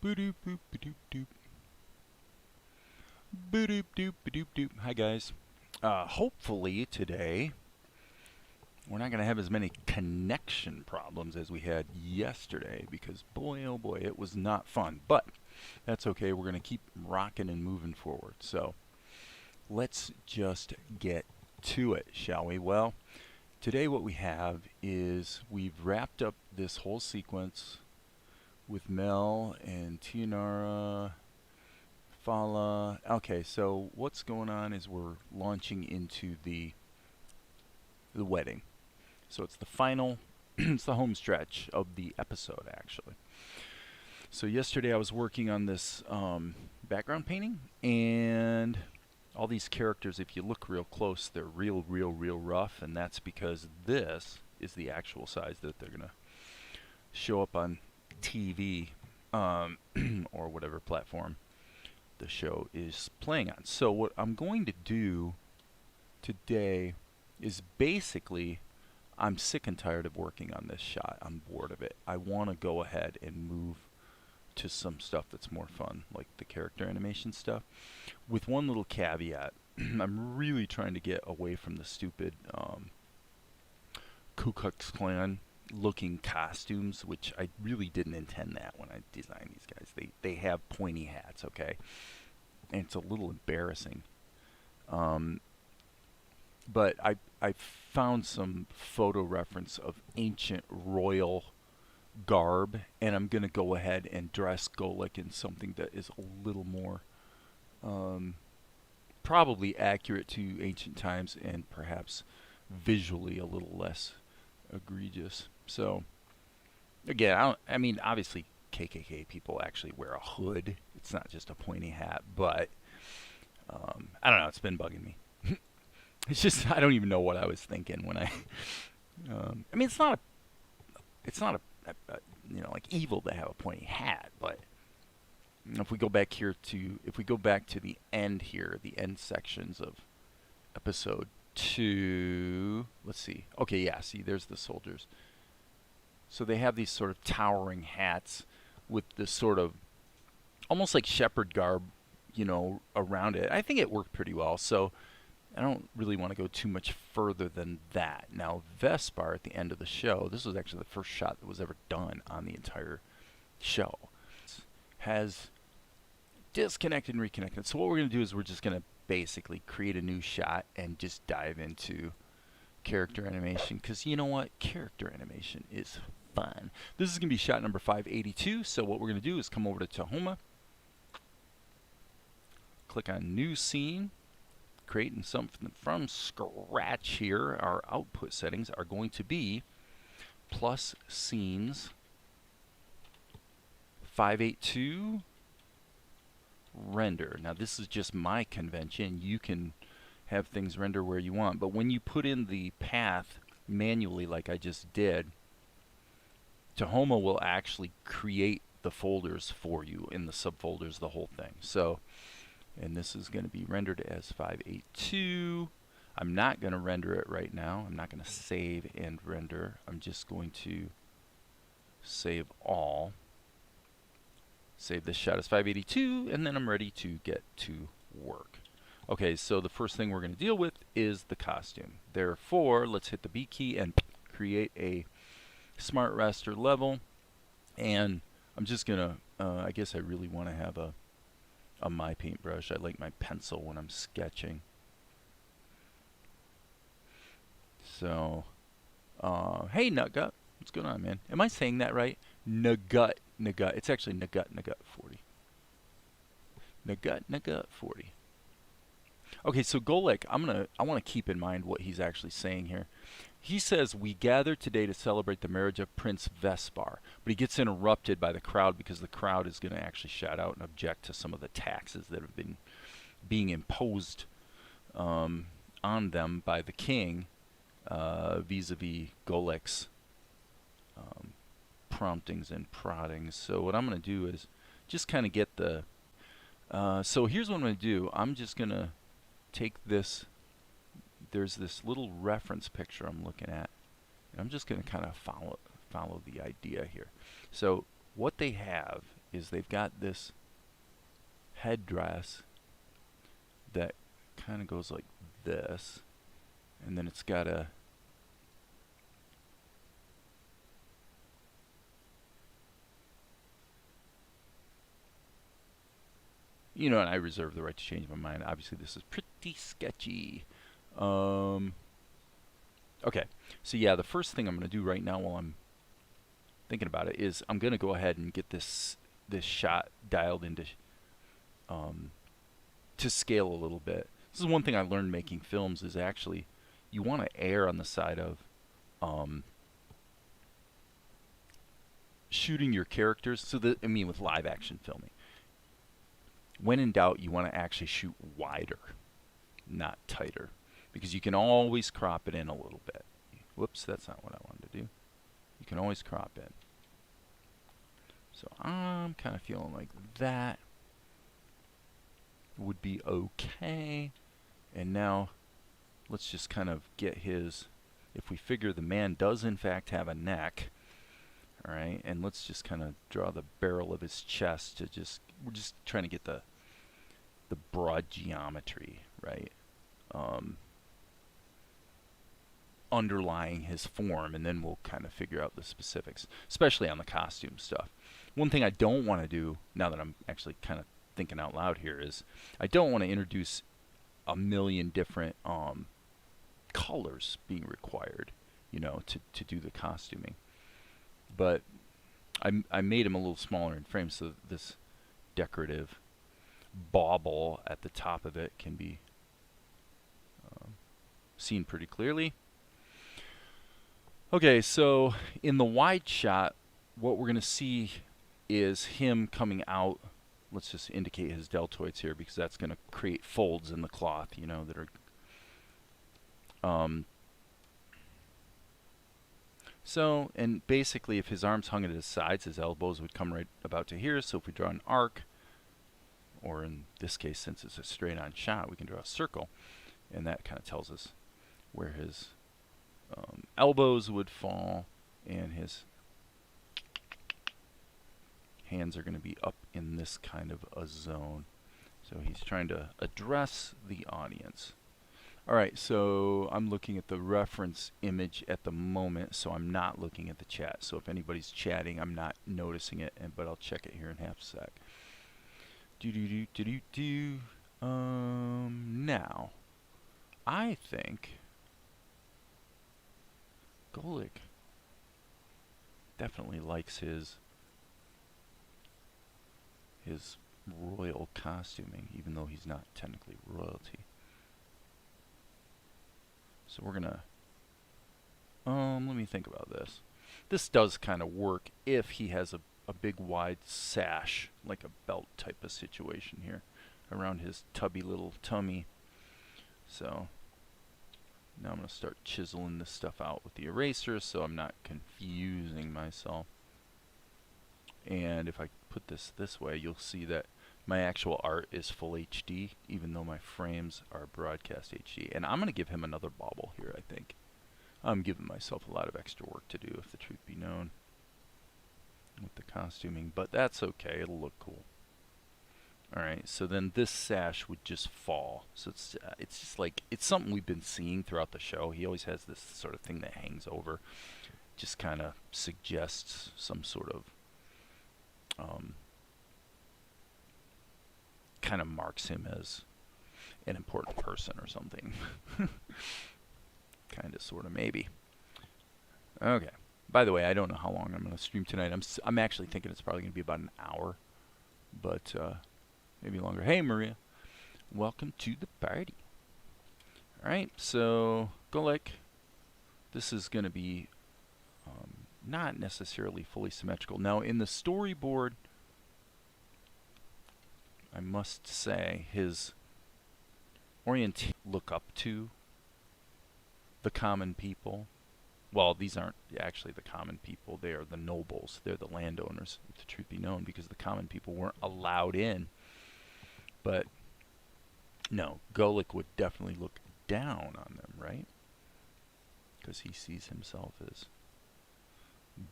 Boop boop doop doop. Boop doop doop doop. Hi guys. Hopefully today we're not going to have as many connection problems as we had yesterday because boy oh boy it was not fun. But that's okay. We're going to keep rocking and moving forward. So let's just get to it, shall we? Well, today what we have is we've wrapped up this whole sequence with Mel and Tianara, Fala. Okay, so what's going on is we're launching into the wedding. So it's the final, it's the home stretch of the episode actually. So yesterday I was working on this background painting, and all these characters, if you look real close, they're real rough, and that's because this is the actual size that they're gonna show up on TV or whatever platform the show is playing on. So what I'm going to do today is basically, I'm sick and tired of working on this shot. I'm bored of it. I want to go ahead and move to some stuff that's more fun, like the character animation stuff, with one little caveat. I'm really trying to get away from the stupid Ku Klux Klan looking costumes, which I really didn't intend that when I designed these guys. They have pointy hats, okay, and it's a little embarrassing. But I found some photo reference of ancient royal garb, and I'm gonna go ahead and dress Golek in something that is a little more probably accurate to ancient times and perhaps visually a little less egregious. So again, I mean, obviously KKK people actually wear a hood. It's not just a pointy hat, but I don't know. It's been bugging me. It's just I don't even know what I was thinking when I. I mean, it's not a you know, like evil to have a pointy hat, but if we go back here to the end here, the end sections of episode 2, let's see. Okay, yeah, see, there's the soldiers. So they have these sort of towering hats with this sort of almost like shepherd garb, you know, around it. I think it worked pretty well. So I don't really want to go too much further than that. Now, Vespar at the end of the show, this was actually the first shot that was ever done on the entire show, has disconnected and reconnected. So what we're going to do is we're just going to basically create a new shot and just dive into character animation, because you know what? Character animation is fun. This is going to be shot number 582. So what we're going to do is come over to Tahoma, click on New Scene, creating something from scratch here. Our output settings are going to be plus scenes 582 render. Now this is just my convention. You can have things render where you want, but when you put in the path manually like I just did, Tahoma will actually create the folders for you in the subfolders, the whole thing. So, and this is going to be rendered as 582. I'm not going to render it right now. I'm not going to save and render. I'm just going to save all. Save this shot as 582, and then I'm ready to get to work. Okay, so the first thing we're going to deal with is the costume. Therefore, let's hit the B key and create a smart raster level. And I'm just going to, I guess I really want to have a my paintbrush. I like my pencil when I'm sketching. So, hey Nutgut, what's going on, man? Am I saying that right? Nutgut. It's actually Nutgut 40. Nutgut 40. Okay, so Golek, I want to keep in mind what he's actually saying here. He says, we gather today to celebrate the marriage of Prince Vespar, but he gets interrupted by the crowd because the crowd is going to actually shout out and object to some of the taxes that have been being imposed on them by the king vis-a-vis Golek's promptings and proddings. So what I'm going to do is just kind of get the so here's what I'm going to do. I'm just going to take this, there's this little reference picture I'm looking at, and I'm just going to kind of follow the idea here. So what they have is they've got this headdress that kind of goes like this, and then it's got a and I reserve the right to change my mind. Obviously, this is pretty sketchy. Okay, so yeah, the first thing I'm going to do right now while I'm thinking about it is I'm going to go ahead and get this shot dialed into to scale a little bit. This is one thing I learned making films, is actually you want to err on the side of shooting your characters. So that, I mean, with live action filming, when in doubt, you want to actually shoot wider, not tighter, because you can always crop it in a little bit. Whoops, that's not what I wanted to do. You can always crop in. So I'm kind of feeling like that would be okay. And now let's just kind of get his, if we figure the man does in fact have a neck, all right, and let's just kind of draw the barrel of his chest to just, we're just trying to get the broad geometry, right, underlying his form, and then we'll kind of figure out the specifics, especially on the costume stuff. One thing I don't want to do, now that I'm actually kind of thinking out loud here, is I don't want to introduce a million different colors being required, to do the costuming. But I made him a little smaller in frame, so this decorative bauble at the top of it can be seen pretty clearly. Okay, so in the wide shot, what we're going to see is him coming out. Let's just indicate his deltoids here, because that's going to create folds in the cloth, that are... So, and basically if his arms hung at his sides, his elbows would come right about to here. So if we draw an arc, or in this case, since it's a straight on shot, we can draw a circle, and that kind of tells us where his elbows would fall, and his hands are going to be up in this kind of a zone. So he's trying to address the audience. Alright, so I'm looking at the reference image at the moment, so I'm not looking at the chat. So if anybody's chatting, I'm not noticing it, but I'll check it here in half a sec. Now, I think Golik definitely likes his royal costuming, even though he's not technically royalty. So we're gonna let me think about this. This does kind of work if he has a big wide sash, like a belt type of situation here around his tubby little tummy. So now I'm going to start chiseling this stuff out with the eraser so I'm not confusing myself. And if I put this way, you'll see that my actual art is full HD, even though my frames are broadcast HD. And I'm going to give him another bauble here, I think. I'm giving myself a lot of extra work to do, if the truth be known, with the costuming, but that's okay, it'll look cool. Alright, so then this sash would just fall. So it's just like, it's something we've been seeing throughout the show. He always has this sort of thing that hangs over. Just kind of suggests some sort of, kind of marks him as an important person or something. Kind of, sort of, maybe. Okay. By the way, I don't know how long I'm going to stream tonight. I'm actually thinking it's probably going to be about an hour, but maybe longer. Hey, Maria. Welcome to the party. All right, so Golek. This is going to be not necessarily fully symmetrical. Now, in the storyboard, I must say his orientation look up to the common people. Well, these aren't actually the common people. They are the nobles. They're the landowners, if the truth be known, because the common people weren't allowed in. But no, Golek would definitely look down on them, right? Because he sees himself as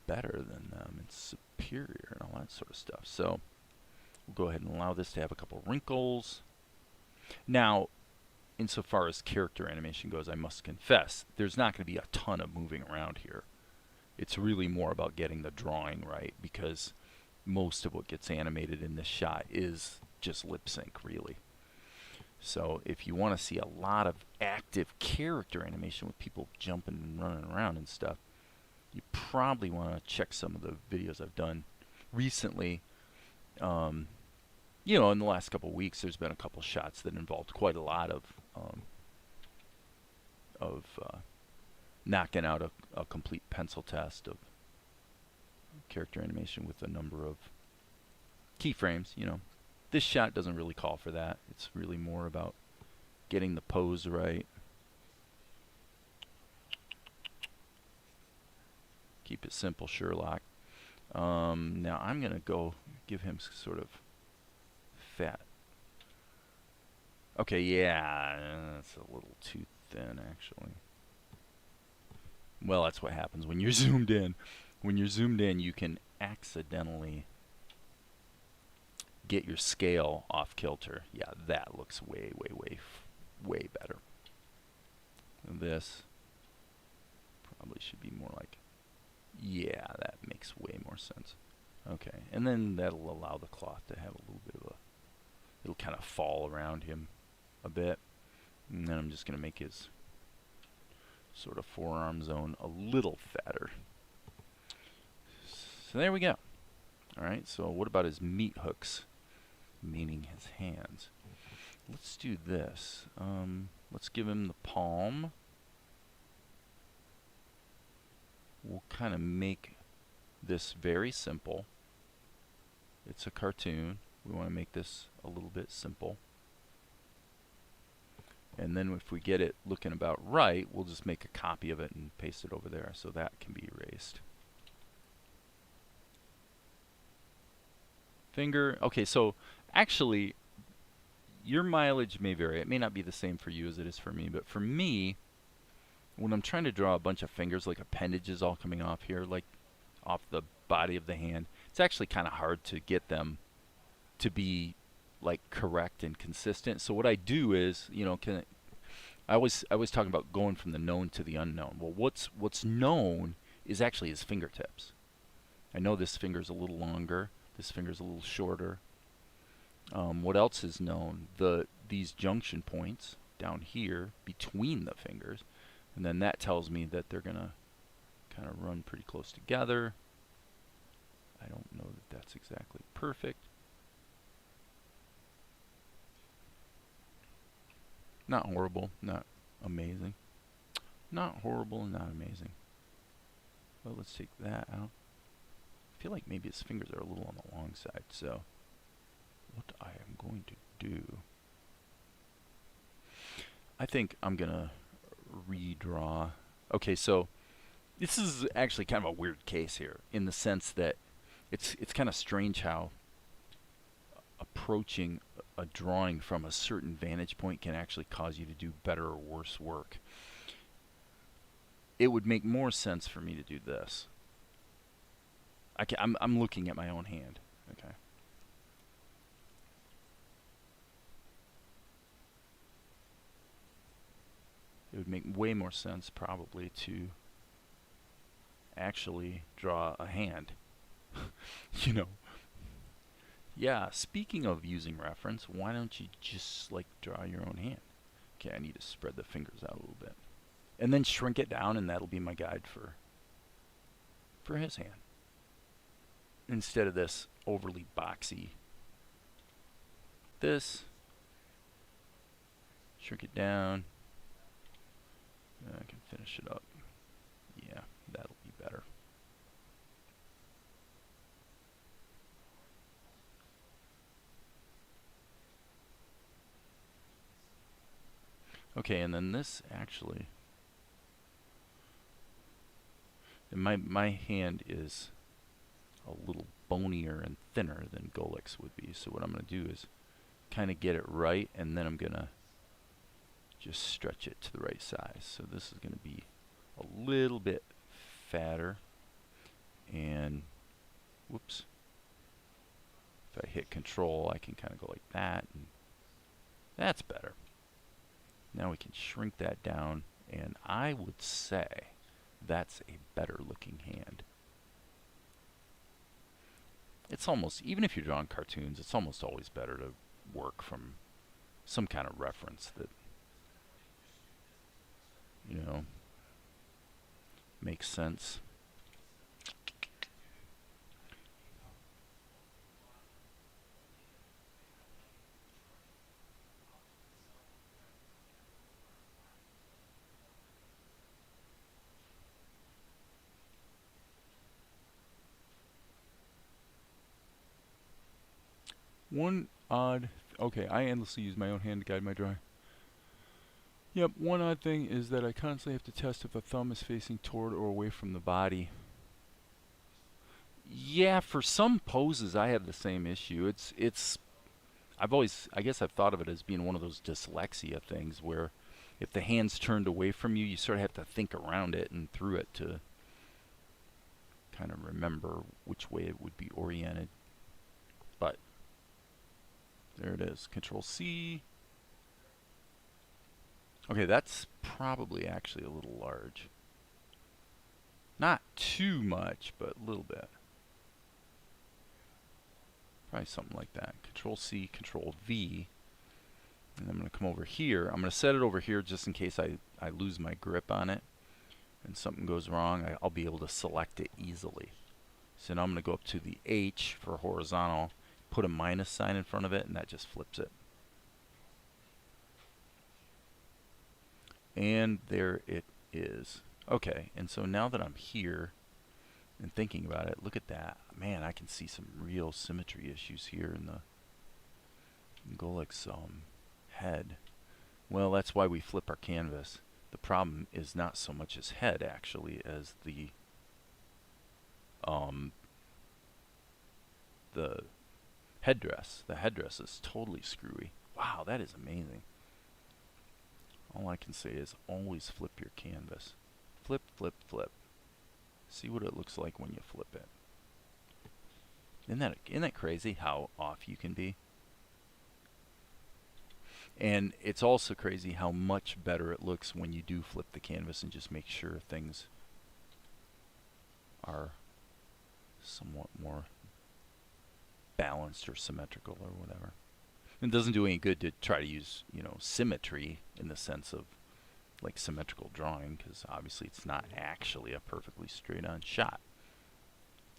better than them and superior and all that sort of stuff. So We'll go ahead and allow this to have a couple wrinkles. Now, insofar as character animation goes, I must confess, there's not going to be a ton of moving around here. It's really more about getting the drawing right, because most of what gets animated in this shot is just lip sync, really. So if you want to see a lot of active character animation with people jumping and running around and stuff, you probably want to check some of the videos I've done recently. You know, in the last couple of weeks, there's been a couple shots that involved quite a lot of knocking out a complete pencil test of character animation with a number of keyframes. You know, this shot doesn't really call for that. It's really more about getting the pose right. Keep it simple, Sherlock. Now I'm going to go give him sort of fat. Okay, yeah, that's a little too thin, actually. Well, that's what happens when you're zoomed in. When you're zoomed in, you can accidentally get your scale off kilter. Yeah, that looks way, way, way, way better. And this probably should be more like, yeah, that makes way more sense. Okay, and then that'll allow the cloth to have a little bit of a, it'll kind of fall around him a bit. And then I'm just going to make his sort of forearm zone a little fatter. So there we go. Alright, so what about his meat hooks, meaning his hands? Let's do this. Let's give him the palm. We'll kind of make this very simple. It's a cartoon. We want to make this a little bit simple. And then if we get it looking about right, we'll just make a copy of it and paste it over there so that can be erased. Finger. Okay, so actually, your mileage may vary. It may not be the same for you as it is for me, but for me, when I'm trying to draw a bunch of fingers, like appendages all coming off here, like off the body of the hand, it's actually kind of hard to get them to be like correct and consistent. So what I do is, you know, I was talking about going from the known to the unknown. Well, what's known is actually his fingertips. I know this finger's a little longer, this finger's a little shorter. What else is known? These junction points down here between the fingers, and then that tells me that they're gonna kind of run pretty close together. I don't know that that's exactly perfect. Not horrible, not amazing. Not horrible and not amazing. Well, let's take that out. I feel like maybe his fingers are a little on the long side, so what I am going to do, I think I'm gonna redraw. Okay, so this is actually kind of a weird case here in the sense that it's kind of strange how approaching a drawing from a certain vantage point can actually cause you to do better or worse work. It would make more sense for me to do this. I'm looking at my own hand. Okay. It would make way more sense probably to actually draw a hand. You know. Yeah, speaking of using reference, why don't you just like draw your own hand? Okay, I need to spread the fingers out a little bit. And then shrink it down, and that'll be my guide for his hand. Instead of this overly boxy. This. Shrink it down. I can finish it up. Yeah, that'll be better. Okay, and then this actually, and my hand is a little bonier and thinner than Golik's would be. So what I'm going to do is kind of get it right, and then I'm going to just stretch it to the right size. So this is going to be a little bit fatter, and whoops, if I hit control, I can kind of go like that, and that's better. Now we can shrink that down, and I would say that's a better looking hand. It's almost, even if you're drawing cartoons, it's almost always better to work from some kind of reference that, you know, makes sense. One odd, okay, I endlessly use my own hand to guide my drawing. Yep, one odd thing is that I constantly have to test if a thumb is facing toward or away from the body. Yeah, for some poses I have the same issue. I've always, I guess I've thought of it as being one of those dyslexia things where if the hand's turned away from you, you sort of have to think around it and through it to kind of remember which way it would be oriented. But there it is. Control C. Okay, that's probably actually a little large. Not too much, but a little bit. Probably something like that. Control C, Control V. And I'm going to come over here. I'm going to set it over here just in case I lose my grip on it and something goes wrong. I'll be able to select it easily. So now I'm going to go up to the H for horizontal, put a minus sign in front of it, and that just flips it. And there it is. Okay, and so now that I'm here and thinking about it, look at that. Man, I can see some real symmetry issues here in the Golik's head. Well, that's why we flip our canvas. The problem is not so much his head, actually, as the headdress. The headdress is totally screwy. Wow, that is amazing. All I can say is always flip your canvas. Flip, flip, flip. See what it looks like when you flip it. Isn't that crazy how off you can be? And it's also crazy how much better it looks when you do flip the canvas and just make sure things are somewhat more balanced or symmetrical or whatever. It doesn't do any good to try to use, you know, symmetry in the sense of like symmetrical drawing, because obviously it's not actually a perfectly straight on shot.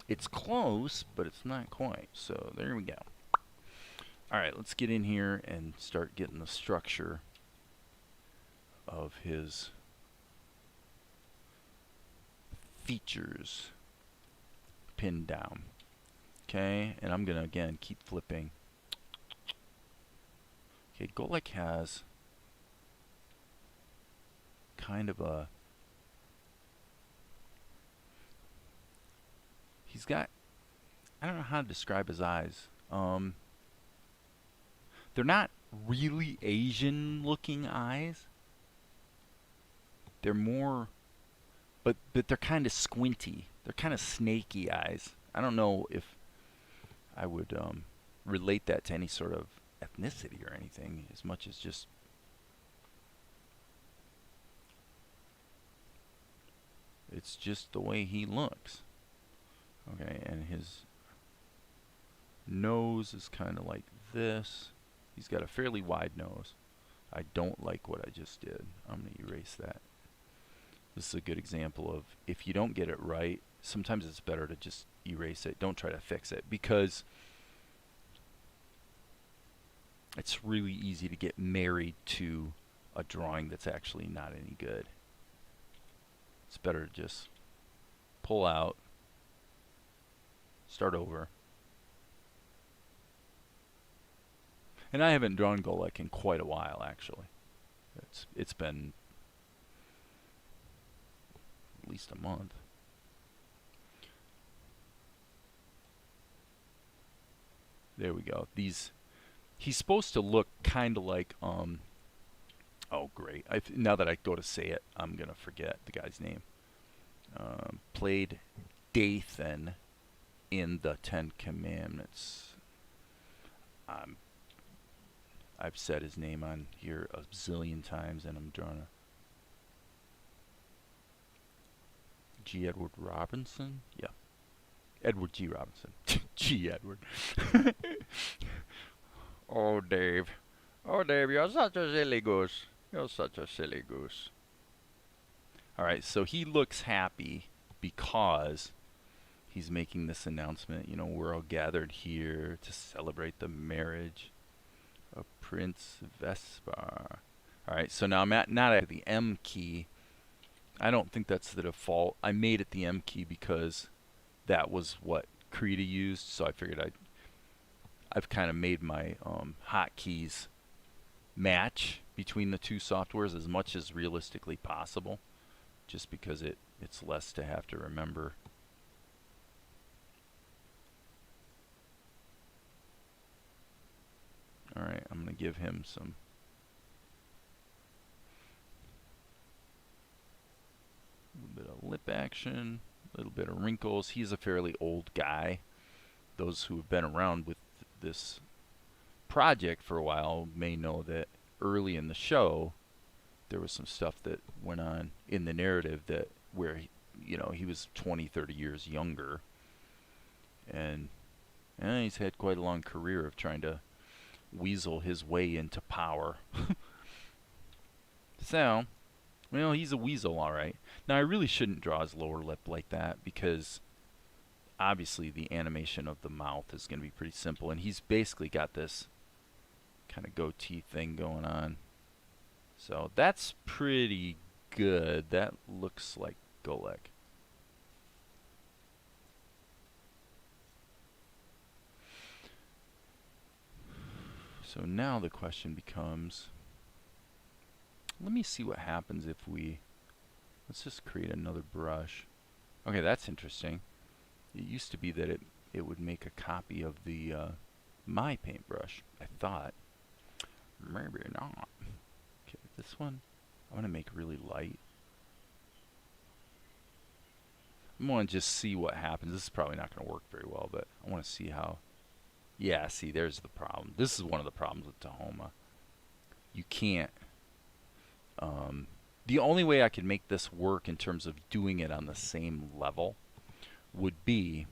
It's close, but it's not quite. So there we go. Alright, let's get in here and start getting the structure of his features pinned down. Okay, and I'm going to again keep flipping. Okay, Golik has kind of a, he's got, I don't know how to describe his eyes. They're not really Asian looking eyes. They're more, but they're kind of squinty. They're kind of snaky eyes. I don't know if I would relate that to any sort of ethnicity or anything, as much as just it's just the way he looks. Okay, and his nose is kind of like this. He's got a fairly wide nose. I don't like what I just did. I'm going to erase that. This is a good example of if you don't get it right, sometimes it's better to just erase it. Don't try to fix it, because it's really easy to get married to a drawing that's actually not any good. It's better to just pull out, start over. And I haven't drawn Golik in quite a while, actually. It's been at least a month. There we go. He's supposed to look kind of like oh great. Now that I go to say it, I'm gonna forget the guy's name. Played Dathan in the Ten Commandments. I've said his name on here a zillion times, and I'm drawing a G. Edward Robinson? Yeah. Edward G. Robinson. G. Edward. Oh, Dave. Oh, Dave, you're such a silly goose. You're such a silly goose. Alright, so he looks happy because he's making this announcement. You know, we're all gathered here to celebrate the marriage of Prince Vespa. Alright, so now I'm not at the M key. I don't think that's the default. I made it the M key because that was what Krita used, so I figured I've kind of made my hotkeys match between the two softwares as much as realistically possible, just because it's less to have to remember. Alright, I'm going to give him some little bit of lip action, a little bit of wrinkles. He's a fairly old guy. Those who have been around with this project for a while may know that early in the show there was some stuff that went on in the narrative that where he was 20-30 years younger, and he's had quite a long career of trying to weasel his way into power. So, well, he's a weasel, alright. Now, I really shouldn't draw his lower lip like that because obviously the animation of the mouth is going to be pretty simple, and he's basically got this kind of goatee thing going on. So that's pretty good. That looks like Golek. So now the question becomes, let me see what happens if let's just create another brush. Okay, that's interesting. It used to be that it would make a copy of the my paintbrush. I thought. Maybe not. Okay, this one I want to make really light. I want to just see what happens. This is probably not going to work very well, but I want to see how. Yeah, see, there's the problem. This is one of the problems with Tahoma. You can't. The only way I could make this work in terms of doing it on the same level would be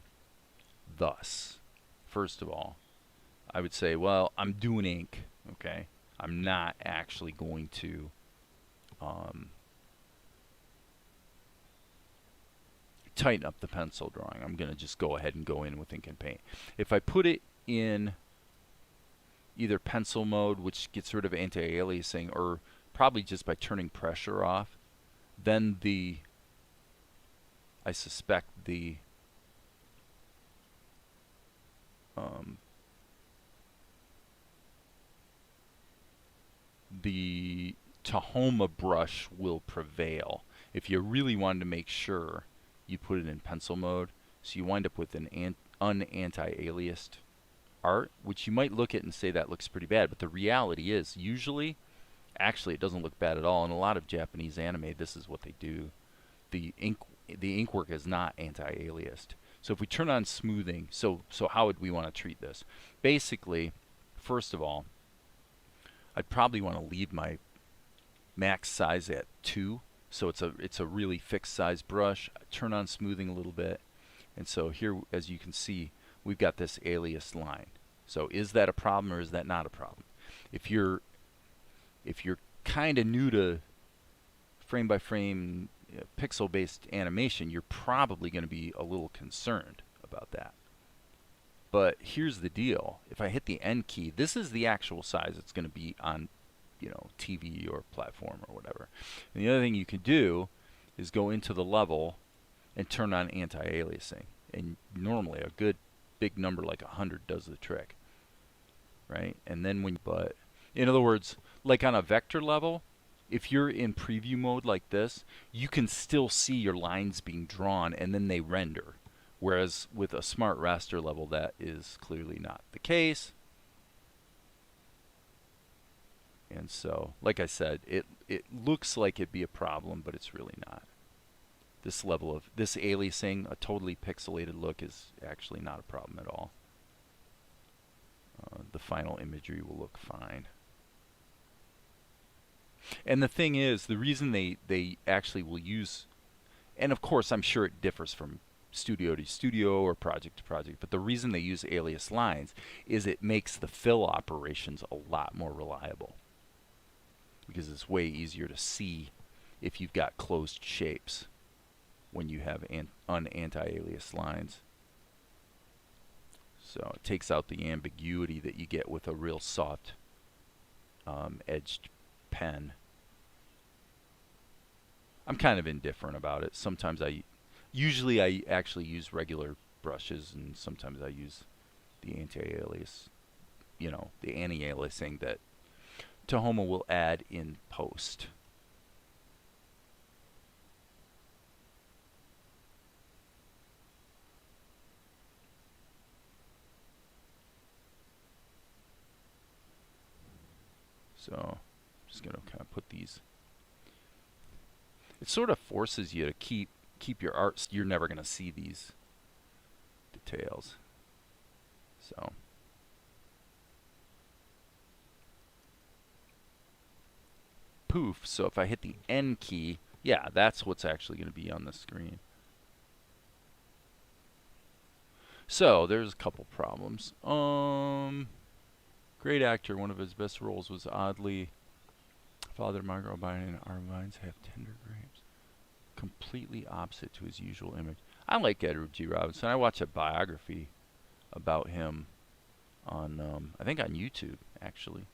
thus. First of all, I would say, well, I'm doing ink, okay? I'm not actually going to tighten up the pencil drawing. I'm going to just go ahead and go in with ink and paint. If I put it in either pencil mode, which gets rid of anti-aliasing, or probably just by turning pressure off, then I suspect the Tahoma brush will prevail. If you really wanted to make sure, you put it in pencil mode, so you wind up with an unanti-aliased art, which you might look at and say that looks pretty bad, but the reality is usually actually it doesn't look bad at all. In a lot of Japanese anime, this is what they do. The ink work is not anti-aliased. So if we turn on smoothing, so how would we want to treat this? Basically, first of all, I'd probably want to leave my max size at 2, so it's a really fixed size brush. Turn on smoothing a little bit, and so here, as you can see, we've got this alias line. So is that a problem or is that not a problem? If you're kind of new to frame by frame pixel based animation, you're probably going to be a little concerned about that. But here's the deal. If I hit the N key, this is the actual size it's going to be on, TV or platform or whatever. And the other thing you can do is go into the level and turn on anti-aliasing. And normally a good big number like 100 does the trick, right? And then but in other words, like on a vector level, if you're in preview mode like this, you can still see your lines being drawn and then they render. Whereas with a smart raster level, that is clearly not the case. And so, like I said, it looks like it'd be a problem, but it's really not. This level of this aliasing, a totally pixelated look, is actually not a problem at all. the final imagery will look fine. And the thing is, the reason they actually will use, and of course I'm sure it differs from studio to studio or project to project, but the reason they use alias lines is it makes the fill operations a lot more reliable, because it's way easier to see if you've got closed shapes when you have anti-alias lines. So it takes out the ambiguity that you get with a real soft edged pen. I'm kind of indifferent about it. Sometimes usually I actually use regular brushes, and sometimes I use the anti-alias, the anti-aliasing that Tahoma will add in post. So I'm just going to kind of put these. It sort of forces you to keep your art. You're never going to see these details. So poof. So if I hit the N key, yeah, that's what's actually going to be on the screen. So there's a couple problems. Great actor. One of his best roles was oddly Father Margaret O'Brien and Our Minds Have Tender Grapes. Completely opposite to his usual image. I like Edward G. Robinson. I watched a biography about him on, I think on YouTube, actually.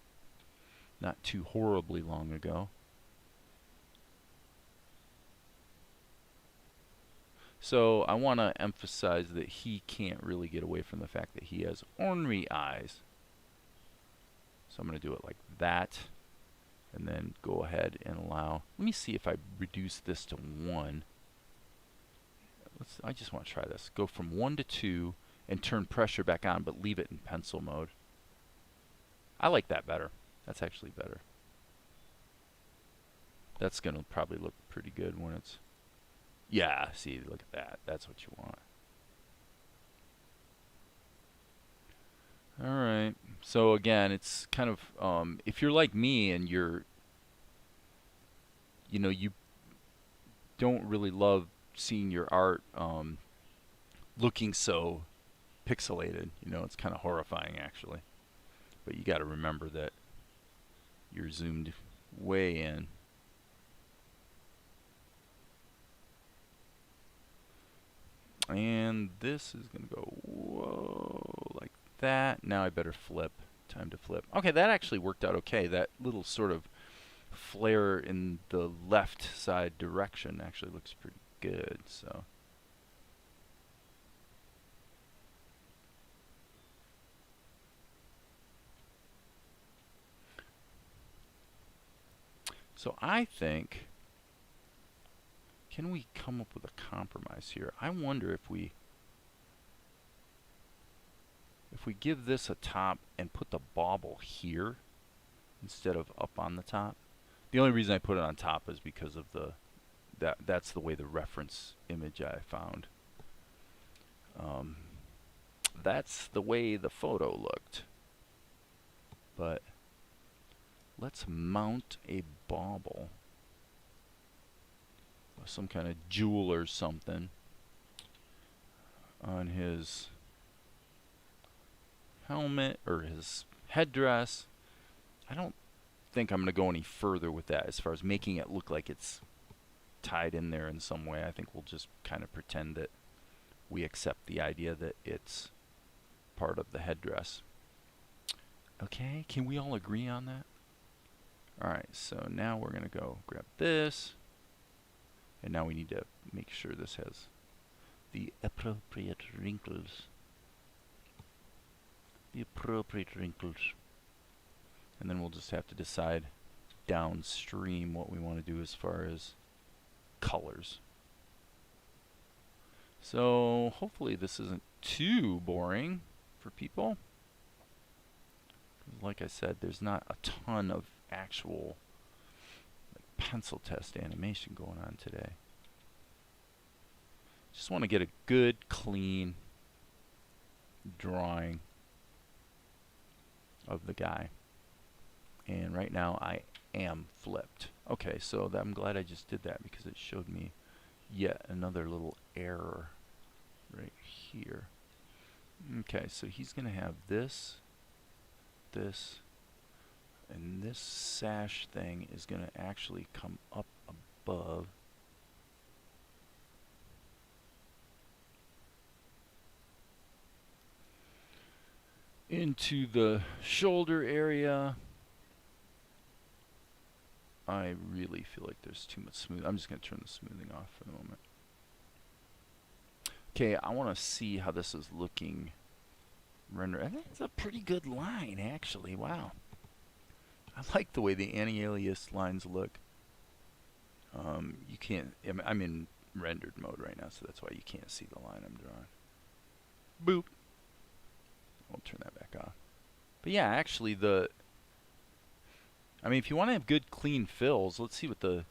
Not too horribly long ago. So I want to emphasize that he can't really get away from the fact that he has ornery eyes. So I'm going to do it like that, and then go ahead and allow. Let me see if I reduce this to 1. I just want to try this. Go from 1 to 2 and turn pressure back on, but leave it in pencil mode. I like that better. That's actually better. That's going to probably look pretty good when it's... Yeah, see, look at that. That's what you want. Alright, so again, it's kind of, if you're like me and you don't really love seeing your art looking so pixelated, it's kind of horrifying actually. But you got to remember that you're zoomed way in. And this is going to go, whoa, like that. Now I better flip. Time to flip. Okay, that actually worked out okay. That little sort of flare in the left side direction actually looks pretty good. So I think, can we come up with a compromise here? I wonder if we give this a top and put the bauble here instead of up on the top. The only reason I put it on top is because of that's the way the reference image I found. That's the way the photo looked. But let's mount a bauble, some kind of jewel or something, on his helmet or his headdress. I don't think I'm going to go any further with that as far as making it look like it's tied in there in some way. I think we'll just kind of pretend that we accept the idea that it's part of the headdress. Okay, can we all agree on that? Alright, so now we're going to go grab this, and now we need to make sure this has the appropriate wrinkles. The appropriate wrinkles. And then we'll just have to decide downstream what we want to do as far as colors. So hopefully this isn't too boring for people. Like I said, there's not a ton of actual pencil test animation going on today. Just want to get a good, clean drawing. of the guy. And right now I am flipped. Okay, so I'm glad I just did that because it showed me yet another little error right here. Okay, so he's going to have this, this, and this sash thing is going to actually come up above. Into the shoulder area. I really feel like there's too much smooth. I'm just going to turn the smoothing off for the moment. Okay, I want to see how this is looking rendered. I think it's a pretty good line, actually. Wow. I like the way the anti-alias lines look. You can't, I'm in rendered mode right now, so that's why you can't see the line I'm drawing. Boop. I'll turn that back off. But yeah, actually I mean, if you want to have good clean fills, let's see what the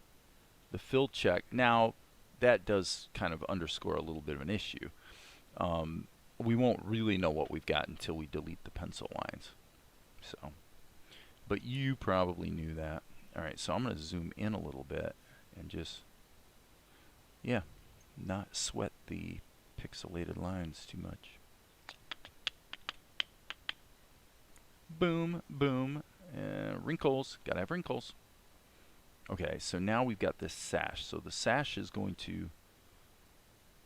fill check. Now, that does kind of underscore a little bit of an issue. We won't really know what we've got until we delete the pencil lines. So, but you probably knew that. All right, so I'm going to zoom in a little bit and just, yeah, not sweat the pixelated lines too much. Boom, boom. Wrinkles, gotta have wrinkles. Okay, so now we've got this sash. So the sash is going to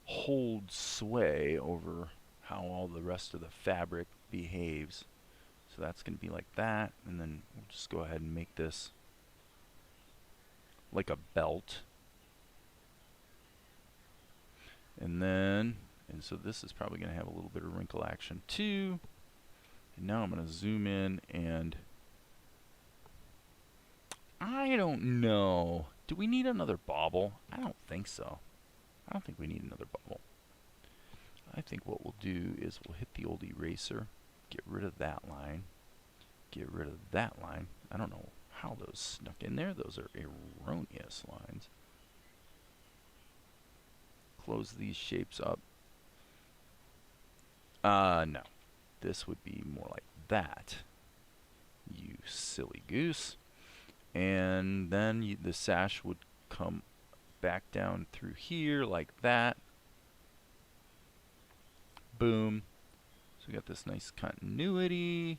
hold sway over how all the rest of the fabric behaves. So that's going to be like that, and then we'll just go ahead and make this like a belt. And so this is probably going to have a little bit of wrinkle action too. And now I'm going to zoom in, and I don't know. Do we need another bobble? I don't think so. I don't think we need another bubble. I think what we'll do is we'll hit the old eraser, get rid of that line, get rid of that line. I don't know how those snuck in there. Those are erroneous lines. Close these shapes up. No. This would be more like that. You silly goose. And then the sash would come back down through here like that. Boom. So we got this nice continuity.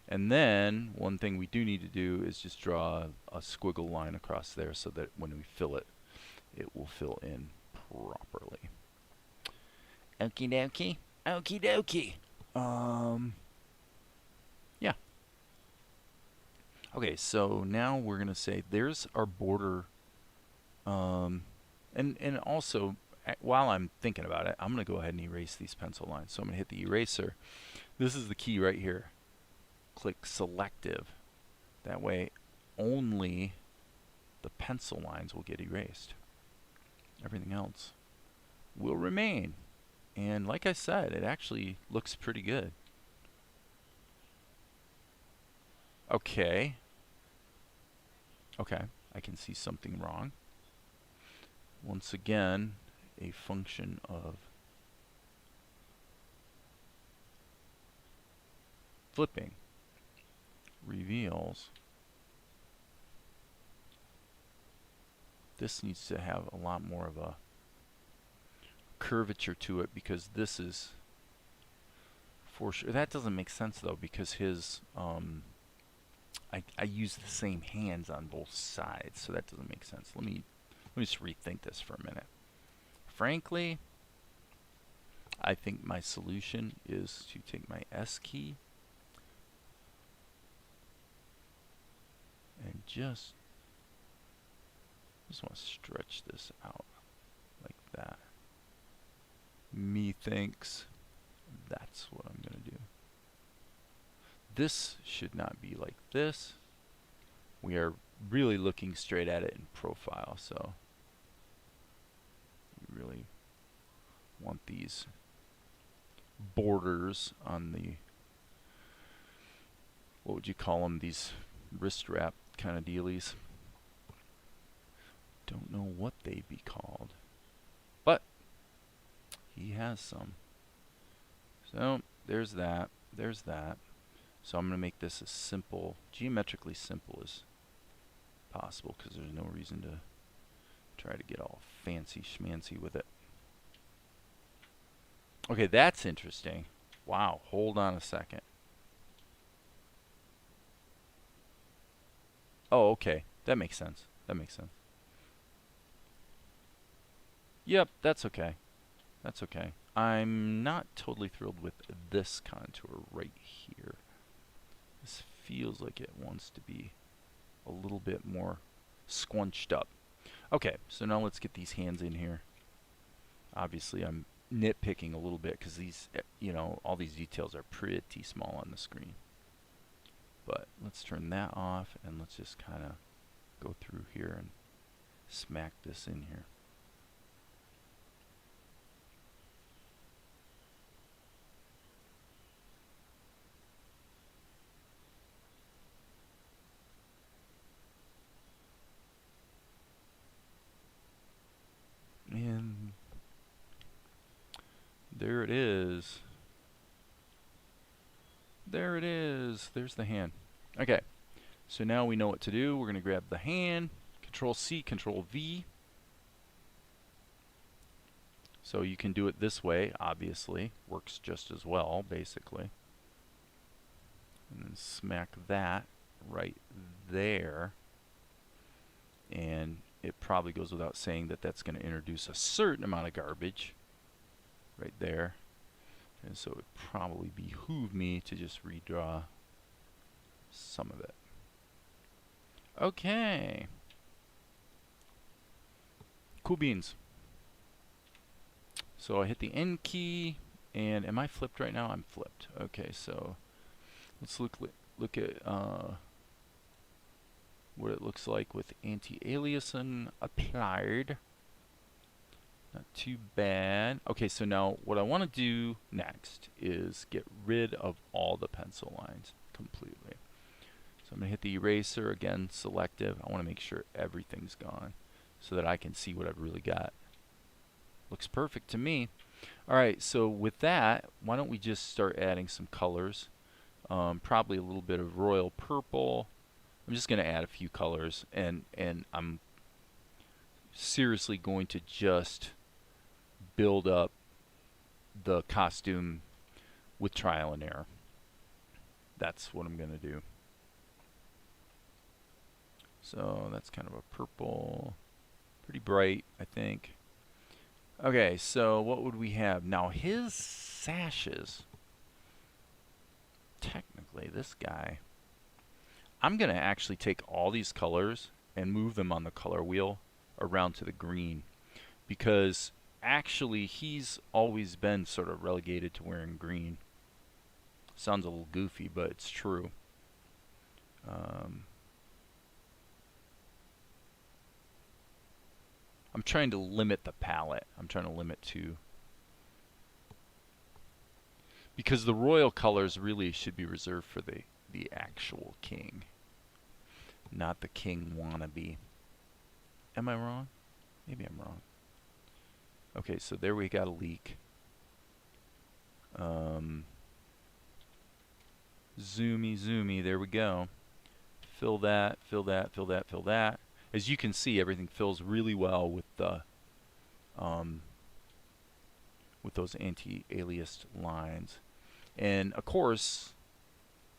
And then one thing we do need to do is just draw a squiggle line across there so that when we fill it, it will fill in properly. Okie dokie. Okie dokie. Yeah. Okay, so now we're going to say there's our border. And also, while I'm thinking about it, I'm going to go ahead and erase these pencil lines. So I'm going to hit the eraser. This is the key right here. Click selective. That way, only the pencil lines will get erased. Everything else will remain. And like I said, it actually looks pretty good. Okay. Okay, I can see something wrong. Once again, a function of flipping reveals. This needs to have a lot more of a curvature to it because this is for sure. That doesn't make sense though because his I use the same hands on both sides, so that doesn't make sense. Let me just rethink this for a minute. Frankly, I think my solution is to take my S key and just want to stretch this out like that. Methinks that's what I'm going to do. This should not be like this. We are really looking straight at it in profile, so we really want these borders on the, what would you call them, these wrist wrap kind of dealies. Don't know what they'd be called, but he has some. So there's that, there's that. So I'm going to make this as simple, geometrically simple as possible, because there's no reason to try to get all fancy schmancy with it. Okay, that's interesting. Wow, hold on a second. Oh, okay. That makes sense. That makes sense. Yep, that's okay. That's okay. I'm not totally thrilled with this contour right here. This feels like it wants to be a little bit more squunched up. Okay, so now let's get these hands in here. Obviously, I'm nitpicking a little bit because these, you know, all these details are pretty small on the screen. But let's turn that off and let's just kind of go through here and smack this in here. And there it is. There it is. There's the hand. Okay, so now we know what to do. We're going to grab the hand, Control C, Control V. So you can do it this way, obviously. Works just as well, basically. And then smack that right there. And it probably goes without saying that that's going to introduce a certain amount of garbage right there. And so it would probably behoove me to just redraw some of it. Okay. Cool beans. So I hit the N key, and am I flipped right now? I'm flipped. Okay, so let's look at what it looks like with anti-aliasing applied. Not too bad. Okay, so now what I want to do next is get rid of all the pencil lines completely. So I'm going to hit the eraser, again, selective. I want to make sure everything's gone so that I can see what I've really got. Looks perfect to me. Alright, so with that, why don't we just start adding some colors. Probably a little bit of royal purple. I'm just going to add a few colors, and I'm seriously going to just build up the costume with trial and error. That's what I'm going to do. So that's kind of a purple, pretty bright, I think. Okay, so what would we have? Now his sashes, technically this guy, I'm going to actually take all these colors and move them on the color wheel around to the green, because actually he's always been sort of relegated to wearing green. Sounds a little goofy, but it's true. I'm trying to limit the palette. I'm trying to limit to, because the royal colors really should be reserved for the actual king, not the king wannabe. Am I wrong? Maybe I'm wrong. Okay, so there we got a leak. Zoomy, there we go. Fill that, fill that, fill that, fill that. As you can see, everything fills really well with the with those anti-aliased lines. And of course,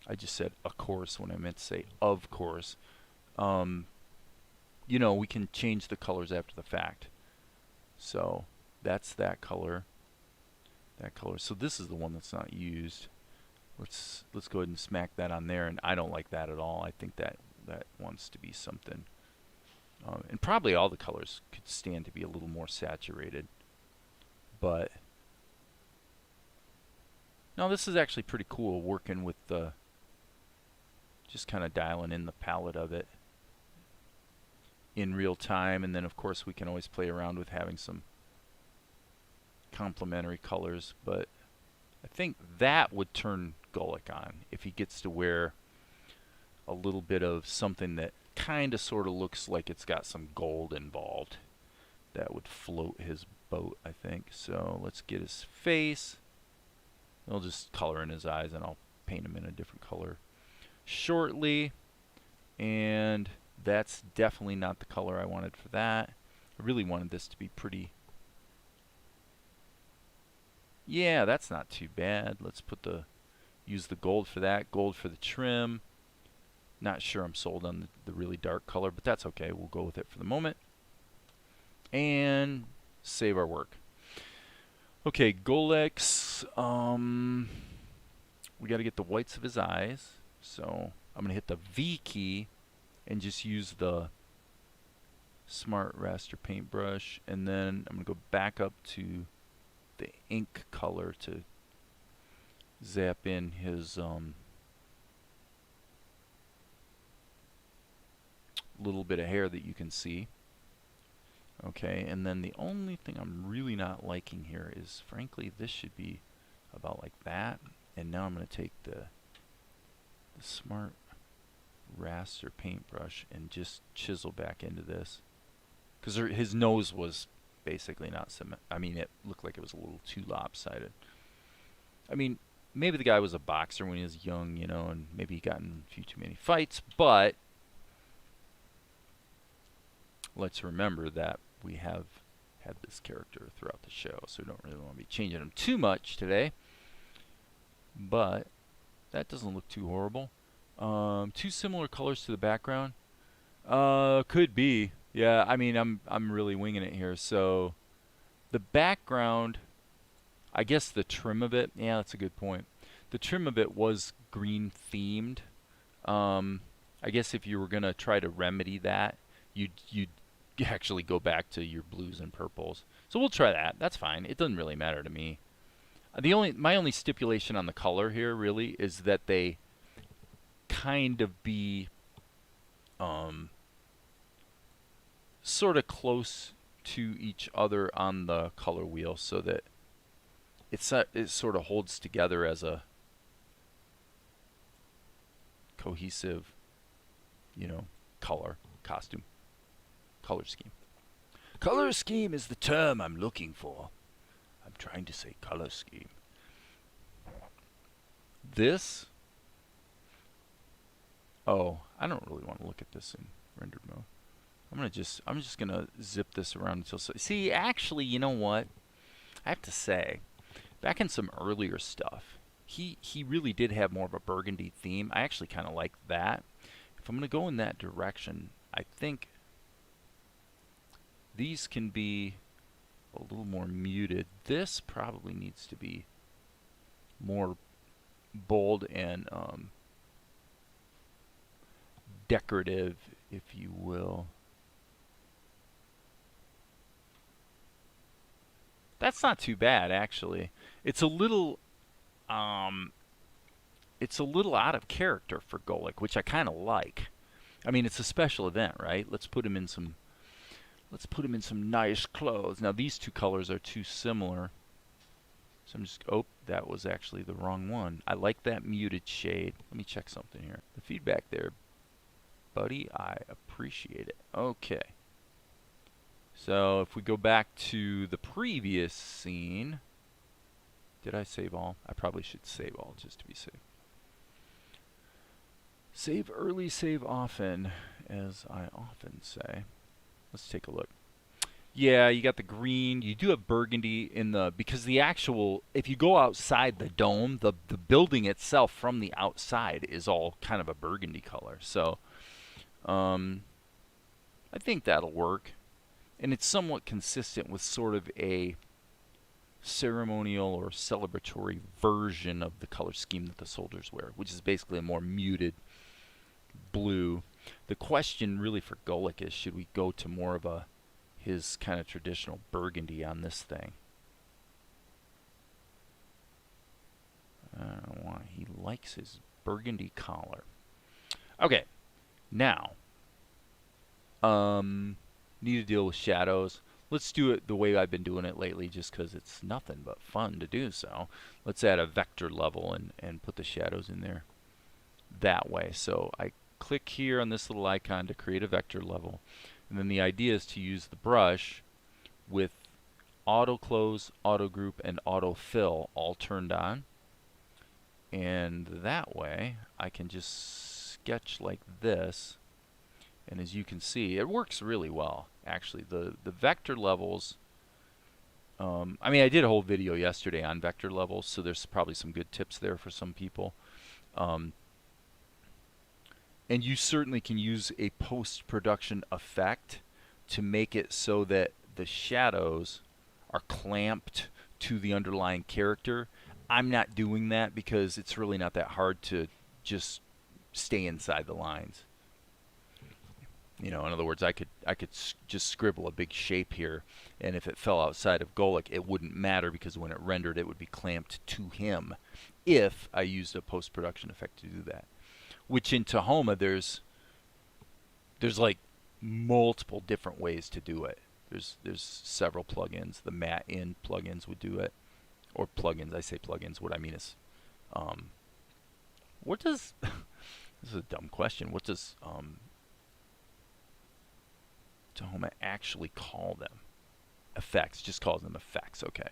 I just said of course when I meant to say of course. You know, we can change the colors after the fact. So that's that color. That color. So this is the one that's not used. Let's go ahead and smack that on there, and I don't like that at all. I think that wants to be something. And probably all the colors could stand to be a little more saturated. But no, this is actually pretty cool, working with the, just kind of dialing in the palette of it in real time. And then of course we can always play around with having some complementary colors. But I think that would turn Gulick on if he gets to wear a little bit of something that kind of sort of looks like it's got some gold involved. That would float his boat, I think. So let's get his face. I'll just color in his eyes, and I'll paint him in a different color shortly. And that's definitely not the color I wanted for that. I really wanted this to be pretty. Yeah, that's not too bad. Let's use the gold for that. Gold for the trim. Not sure I'm sold on the really dark color, but that's okay. We'll go with it for the moment. And save our work. Okay, Golex. We got to get the whites of his eyes. So I'm going to hit the V key and just use the Smart Raster paintbrush. And then I'm going to go back up to the ink color to zap in his little bit of hair that you can see. Okay, and then the only thing I'm really not liking here is, frankly, this should be about like that. And now I'm going to take the Smart Raster paintbrush and just chisel back into this. Because his nose was basically not I mean, it looked like it was a little too lopsided. I mean, maybe the guy was a boxer when he was young, you know, and maybe he got in a few too many fights, but let's remember that we have had this character throughout the show, so we don't really want to be changing him too much today. But that doesn't look too horrible. Two similar colors to the background. Could be. Yeah, I mean, I'm really winging it here. So the background, I guess the trim of it, yeah, that's a good point. The trim of it was green themed. I guess if you were going to try to remedy that, you'd actually go back to your blues and purples. So we'll try that. That's fine. It doesn't really matter to me. My only stipulation on the color here really is that they kind of be sort of close to each other on the color wheel, so that it sort of holds together as a cohesive, you know, color scheme. Color scheme is the term I'm looking for. I'm trying to say color scheme. This. Oh, I don't really want to look at this in rendered mode. I'm just gonna zip this around until see, actually, you know what? I have to say, back in some earlier stuff, he really did have more of a burgundy theme. I actually kind of like that. If I'm gonna go in that direction, I think these can be a little more muted. This probably needs to be more bold and decorative, if you will. That's not too bad, actually. It's a little out of character for Golik, which I kind of like. I mean, it's a special event, right? Let's put him in some nice clothes. Now these two colors are too similar. So I'm just, oh, that was actually the wrong one. I like that muted shade. Let me check something here. The feedback there, buddy, I appreciate it. Okay. So if we go back to the previous scene, did I save all? I probably should save all just to be safe. Save early, save often, as I often say. Let's take a look. Yeah, you got the green. You do have burgundy in the, because the actual, if you go outside the dome, the building itself from the outside is all kind of a burgundy color. So I think that'll work. And it's somewhat consistent with sort of a ceremonial or celebratory version of the color scheme that the soldiers wear, which is basically a more muted blue. The question really for Golik is, should we go to more of his kind of traditional burgundy on this thing? I don't know why. He likes his burgundy collar. Okay, now need to deal with shadows. Let's do it the way I've been doing it lately, just because it's nothing but fun to do so. Let's add a vector level and put the shadows in there that way. So I click here on this little icon to create a vector level, and then the idea is to use the brush with auto close, auto group, and auto fill all turned on. And that way, I can just sketch like this. And as you can see, it works really well, actually. The vector levels, I mean, I did a whole video yesterday on vector levels, so there's probably some good tips there for some people. And you certainly can use a post-production effect to make it so that the shadows are clamped to the underlying character. I'm not doing that because it's really not that hard to just stay inside the lines. You know, in other words, I could just scribble a big shape here, and if it fell outside of Golic, it wouldn't matter because when it rendered, it would be clamped to him if I used a post-production effect to do that. Which in Tahoma, there's like multiple different ways to do it. There's several plugins. The Matte In plugins would do it, or plugins. I say plugins. What I mean is, what does this is a dumb question. What does Tahoma actually call them? Effects. Just calls them effects. Okay.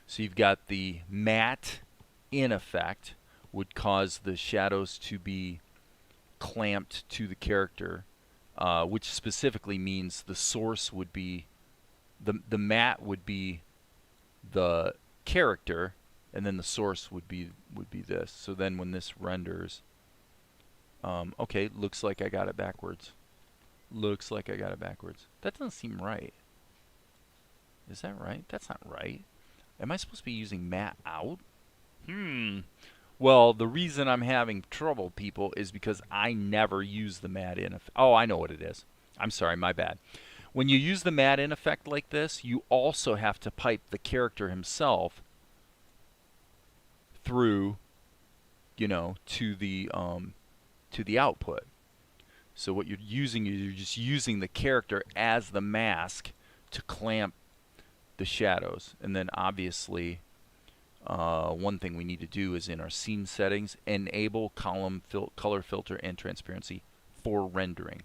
So you've got the Matte In effect would cause the shadows to be clamped to the character, which specifically means the source would be the matte would be the character, and then the source would be this. So then when this renders, okay, looks like I got it backwards. Looks like I got it backwards. That doesn't seem right. Is that right? That's not right. Am I supposed to be using matte out? Well, the reason I'm having trouble, people, is because I never use the matte in effect. Oh, I know what it is. I'm sorry, my bad. When you use the matte in effect like this, you also have to pipe the character himself through, you know, to the output. So what you're using is you're just using the character as the mask to clamp the shadows. And then obviously, one thing we need to do is in our scene settings, enable color filter and transparency for rendering.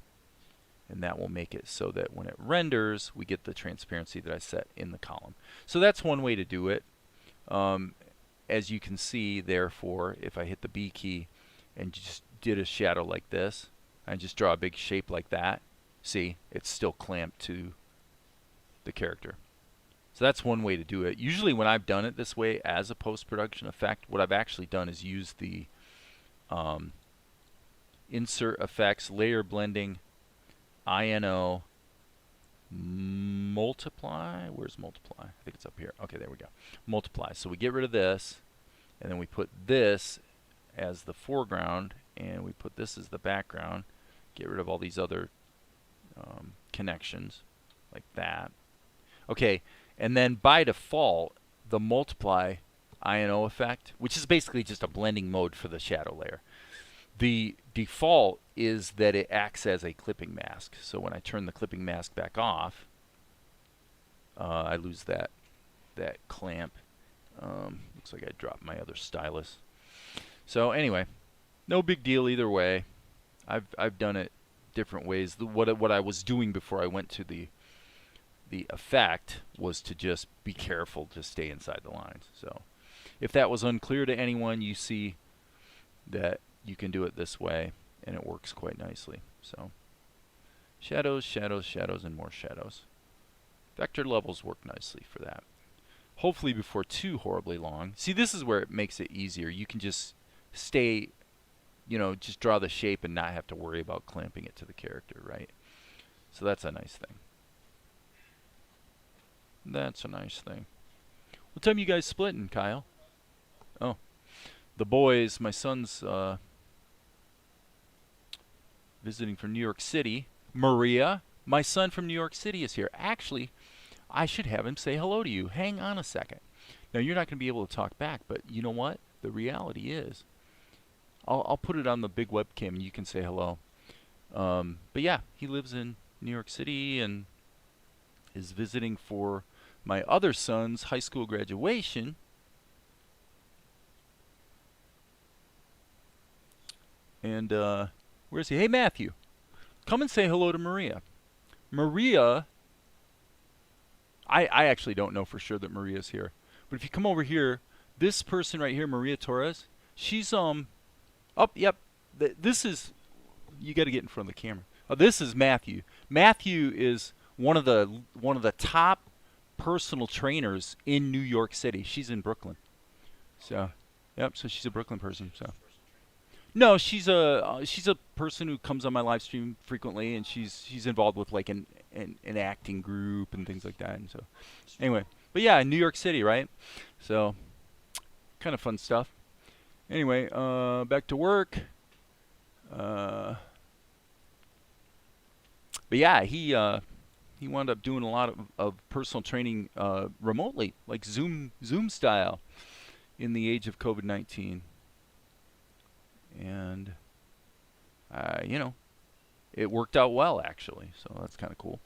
And that will make it so that when it renders, we get the transparency that I set in the column. So that's one way to do it. As you can see, therefore, if I hit the B key and just did a shadow like this, I just draw a big shape like that, see, it's still clamped to the character. So that's one way to do it. Usually when I've done it this way as a post-production effect, what I've actually done is use the insert effects, layer blending, INO, multiply. Where's multiply? I think it's up here. Okay, there we go. Multiply. So we get rid of this, and then we put this as the foreground, and we put this as the background. Get rid of all these other connections, like that. Okay, and then by default, the multiply INO effect, which is basically just a blending mode for the shadow layer. The default is that it acts as a clipping mask. So when I turn the clipping mask back off, I lose that clamp. Looks like I dropped my other stylus. So anyway, no big deal either way. I've done it different ways. What I was doing before I went to the effect was to just be careful to stay inside the lines. So if that was unclear to anyone, you see that you can do it this way, and it works quite nicely. So shadows, shadows, shadows, and more shadows. Vector levels work nicely for that. Hopefully before too horribly long. See, this is where it makes it easier. You can just stay, you know, just draw the shape and not have to worry about clamping it to the character, right? So that's a nice thing. That's a nice thing. What time you guys splitting, Kyle? Oh, the boys, my son's visiting from New York City. Maria, my son from New York City is here. Actually, I should have him say hello to you. Hang on a second. Now, you're not going to be able to talk back, but you know what? The reality is, I'll put it on the big webcam and you can say hello. But yeah, he lives in New York City and is visiting for my other son's high school graduation. And where's he? Hey, Matthew, come and say hello to Maria. Maria, I actually don't know for sure that Maria's here. But if you come over here, this person right here, Maria Torres, She's oh, yep. This is, you got to get in front of the camera. Oh, this is Matthew. Matthew is one of the top personal trainers in New York City. She's in Brooklyn. So, yep. So she's a Brooklyn person. So, no, she's a person who comes on my live stream frequently, and she's involved with like an acting group and things like that. And so, anyway, but yeah, New York City, right? So, kind of fun stuff. Anyway, back to work. But yeah, he wound up doing a lot of personal training remotely, like Zoom style, in the age of COVID-19. And you know, it worked out well actually, so that's kind of cool.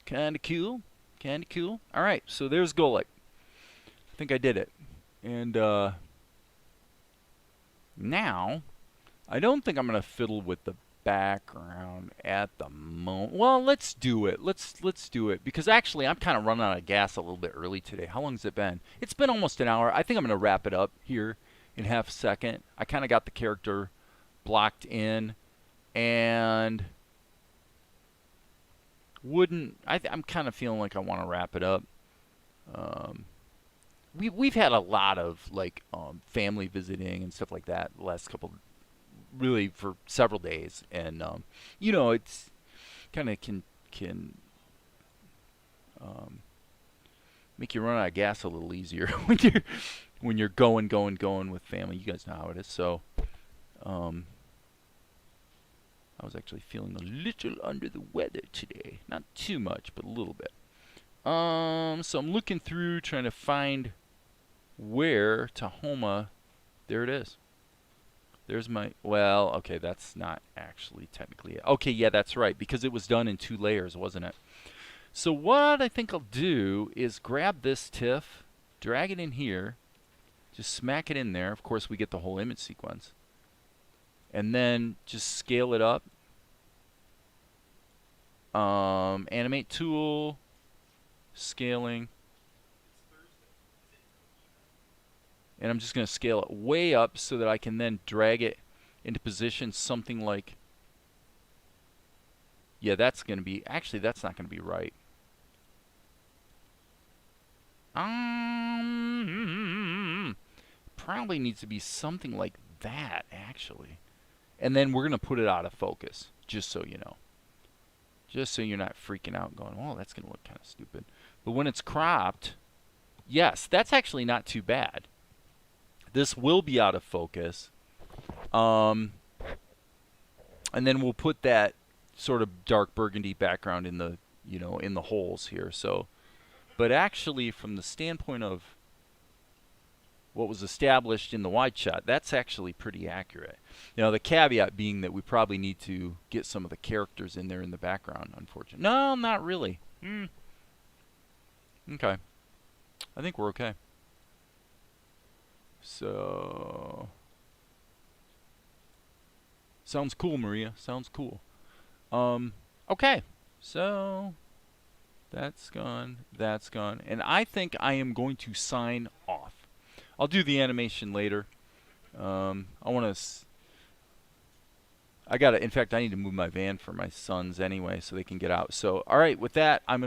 Kind of cool. Kind of cool. All right, so there's Golek. I think I did it. And now, I don't think I'm gonna fiddle with the background at the moment. Well, let's do it. Let's do it, because actually I'm kind of running out of gas a little bit early today. How long has it been? It's been almost an hour. I think I'm gonna wrap it up here in half a second. I kind of got the character blocked in, and I'm kind of feeling like I want to wrap it up. We've had a lot of like family visiting and stuff like that the last couple, really for several days, and you know, it's kind of can make you run out of gas a little easier when you're going with family. You guys know how it is. So I was actually feeling a little under the weather today. Not too much, but a little bit. So I'm looking through trying to find where Tahoma, there it is. There's my, well, okay, that's not actually technically it. Okay, yeah, that's right, because it was done in 2 layers, wasn't it? So what I think I'll do is grab this TIFF, drag it in here, just smack it in there. Of course, we get the whole image sequence. And then just scale it up. Animate tool, scaling. And I'm just going to scale it way up so that I can then drag it into position something like, yeah, that's going to be, actually that's not going to be right. Probably needs to be something like that, actually. And then we're going to put it out of focus, just so you know. Just so you're not freaking out and going, oh, that's going to look kind of stupid. But when it's cropped, yes, that's actually not too bad. This will be out of focus. And then we'll put that sort of dark burgundy background in the, you know, in the holes here. So, but actually from the standpoint of what was established in the wide shot, that's actually pretty accurate. Now the caveat being that we probably need to get some of the characters in there in the background, unfortunately. No, not really. Okay. I think we're okay. So, sounds cool, Maria. Sounds cool. Okay. So, that's gone. That's gone. And I think I am going to sign off. I'll do the animation later. I want to. I got to. In fact, I need to move my van for my sons anyway, so they can get out. So, all right. With that, I'm gonna.